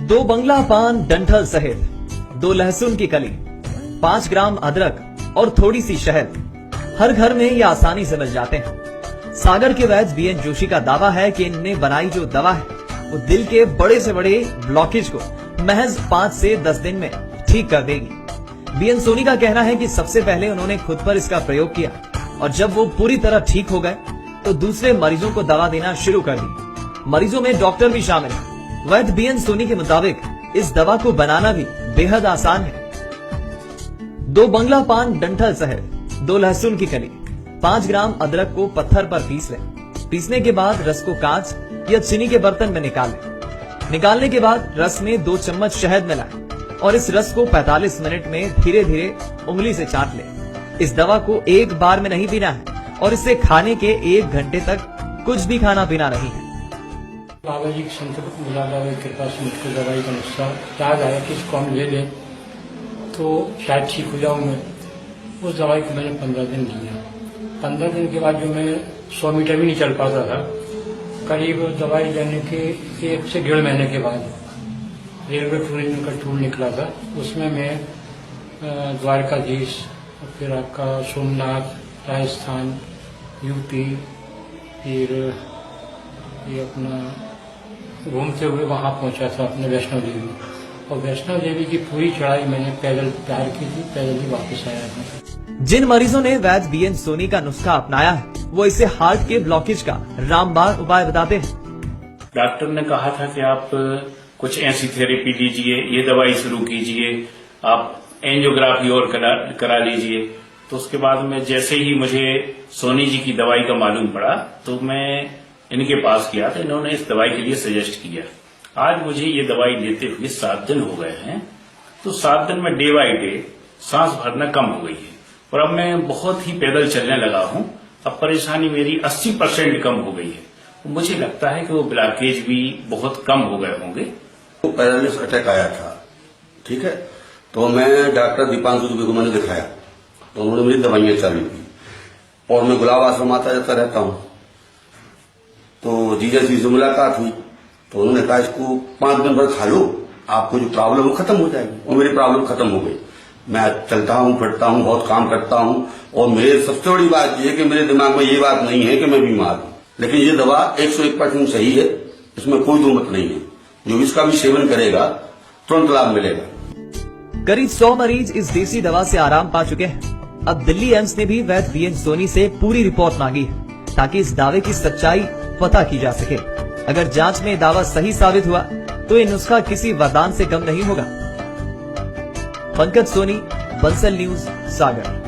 2 बंगला पान डंठल सहित 2 लहसुन की कली, 5 ग्राम अदरक और थोड़ी सी शहद हर घर में ये आसानी से मिल जाते हैं। सागर के वैद्य बीएन जोशी का दावा है कि इनने बनाई जो दवा है वो दिल के बड़े से बड़े ब्लॉकेज को महज 5 से 10 दिन में ठीक कर देगी। बीएन सोनी का कहना है कि सबसे पहले उन्होंने खुद पर इसका प्रयोग किया और जब वो पूरी तरह ठीक हो गए तो दूसरे मरीजों को दवा देना शुरू कर दी। मरीजों में डॉक्टर भी शामिल है। वैद्य बीएन सोनी के मुताबिक इस दवा को बनाना भी बेहद आसान है। 2 बंगला पान डंठल सहित 2 लहसुन की कली, 5 ग्राम अदरक को पत्थर पर पीस लें। पीसने के बाद रस को कांच या चीनी के बर्तन में निकाल लें। निकालने के बाद रस में 2 चम्मच शहद मिलाएं और इस रस को 45 मिनट में धीरे धीरे उंगली से चाट लें। इस दवा को एक बार में नहीं पीना है और इसे खाने के 1 घंटे तक कुछ भी खाना पीना नहीं है। बाबा जी की संतत मुलाकात कृपा से मुझको दवाई का नुस्खा याद आया कि इसको हम ले लें तो शायद ठीक हो जाऊँ मैं। उस दवाई को मैंने 15 दिन लिया। 15 दिन के बाद जो मैं 100 मीटर भी नहीं चल पाता था, करीब दवाई लेने के 1 से 1.5 महीने के बाद रेलवे टूरिज्म का टूर निकला था। उसमें मैं द्वारकाधीश, फिर आपका सोमनाथ, राजस्थान, यूपी, फिर ये अपना घूमते हुए वहां पहुंचा था अपने वैष्णो देवी। और वैष्णो देवी की पूरी चढ़ाई मैंने पैदल तैयार की थी, पैदल ही वापस आया था। जिन मरीजों ने वैद्य बीएन सोनी का नुस्खा अपनाया है वो इसे हार्ट के ब्लॉकेज का रामबाण उपाय बताते हैं। डॉक्टर ने कहा था कि आप कुछ ऐसी थेरेपी लीजिए, ये दवाई शुरू कीजिए, आप एंजियोग्राफी और करा लीजिए। तो उसके बाद में जैसे ही मुझे सोनी जी की दवाई का मालूम पड़ा तो मैं इनके पास गया था। इन्होंने इस दवाई के लिए सजेस्ट किया। आज मुझे ये दवाई लेते हुए 7 दिन हो गए हैं। तो 7 दिन में डे बाई डे सांस भरना कम हो गई है और अब मैं बहुत ही पैदल चलने लगा हूं। अब परेशानी मेरी 80% कम हो गई है। मुझे लगता है कि वो ब्लॉकेज भी बहुत कम हो गए होंगे। तो पैरालिसिस अटैक आया था, ठीक है, तो मैं डॉक्टर दीपांशु दुबे को मैंने दिखाया तो उन्होंने मेरी दवाइयां चालू की और मैं गुलाब आश्रम आता जाता रहता हूं। तो जीजा जी से मुलाकात हुई तो उन्होंने कहा इसको 5 दिन भर खा लो, आपको जो प्रॉब्लम है खत्म हो जाएगी। और मेरी प्रॉब्लम खत्म हो गई। मैं चलता हूँ, फिरता हूँ, बहुत काम करता हूँ और मेरे सबसे बड़ी बात यह है कि मेरे दिमाग में ये बात नहीं है कि मैं बीमार हूँ। लेकिन ये दवा 101% सही है, इसमें कोई दो मत नहीं है। जो इसका भी सेवन करेगा तुरंत लाभ मिलेगा। करीब 100 मरीज इस देसी दवा से आराम पा चुके हैं। अब दिल्ली एम्स ने भी वैद्य बीएन सोनी से पूरी रिपोर्ट मांगी है ताकि इस दावे की सच्चाई पता की जा सके। अगर जांच में दावा सही साबित हुआ तो ये नुस्खा किसी वरदान से कम नहीं होगा। पंकज सोनी, बंसल न्यूज, सागर।